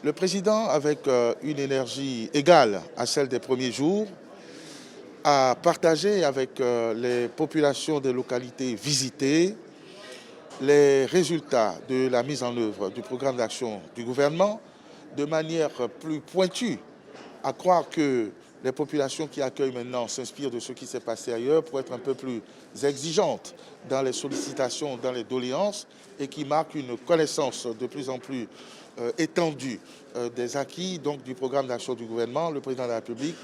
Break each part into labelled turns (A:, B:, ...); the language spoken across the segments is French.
A: Le président, avec une énergie égale à celle des premiers jours, a partagé avec les populations des localités visitées les résultats de la mise en œuvre du programme d'action du gouvernement de manière plus pointue, à croire que les populations qui accueillent maintenant s'inspirent de ce qui s'est passé ailleurs pour être un peu plus exigeantes dans les sollicitations, dans les doléances et qui marquent une connaissance de plus en plus étendue des acquis donc, du programme d'action du gouvernement. Le président de la République,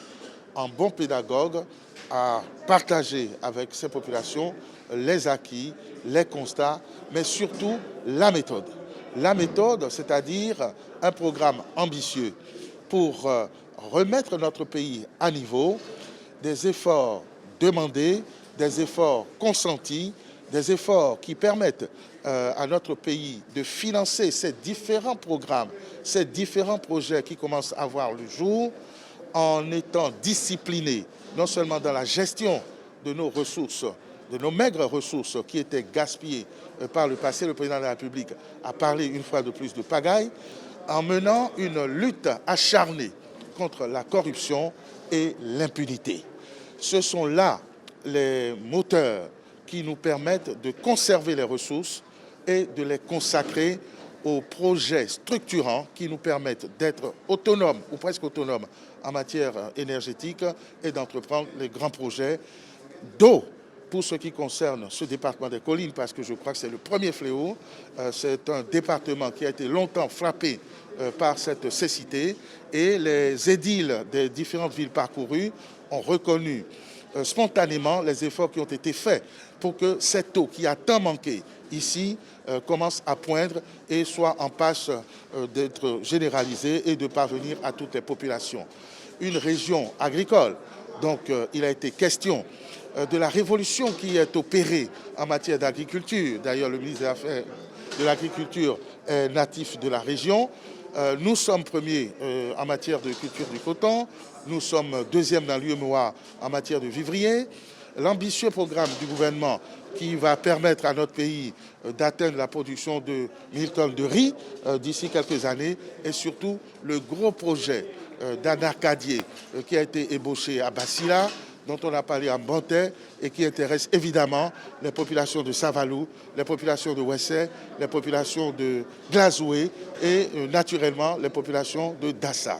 A: en bon pédagogue, a partagé avec ces populations les acquis, les constats, mais surtout la méthode. La méthode, c'est-à-dire un programme ambitieux pour remettre notre pays à niveau, des efforts demandés, des efforts consentis, des efforts qui permettent à notre pays de financer ces différents programmes, ces différents projets qui commencent à voir le jour en étant disciplinés, non seulement dans la gestion de nos ressources, de nos maigres ressources qui étaient gaspillées par le passé. Le président de la République a parlé une fois de plus de pagaille, en menant une lutte acharnée contre la corruption et l'impunité. Ce sont là les moteurs qui nous permettent de conserver les ressources et de les consacrer aux projets structurants qui nous permettent d'être autonomes ou presque autonomes en matière énergétique et d'entreprendre les grands projets d'eau. Pour ce qui concerne ce département des collines, parce que je crois que c'est le premier fléau, c'est un département qui a été longtemps frappé par cette cécité et les édiles des différentes villes parcourues ont reconnu spontanément les efforts qui ont été faits pour que cette eau qui a tant manqué ici commence à poindre et soit en passe d'être généralisée et de parvenir à toutes les populations. Une région agricole, donc il a été question de la révolution qui est opérée en matière d'agriculture. D'ailleurs, le ministre de l'Agriculture est natif de la région. Nous sommes premiers en matière de culture du coton. Nous sommes deuxièmes dans l'UEMOA en matière de vivrier. L'ambitieux programme du gouvernement qui va permettre à notre pays d'atteindre la production de 1000 tonnes de riz d'ici quelques années et surtout le gros projet d'Anacadier qui a été ébauché à Bassila, dont on a parlé en Bantais et qui intéresse évidemment les populations de Savalou, les populations de Ouessé, les populations de Glazoué et naturellement les populations de Dassa.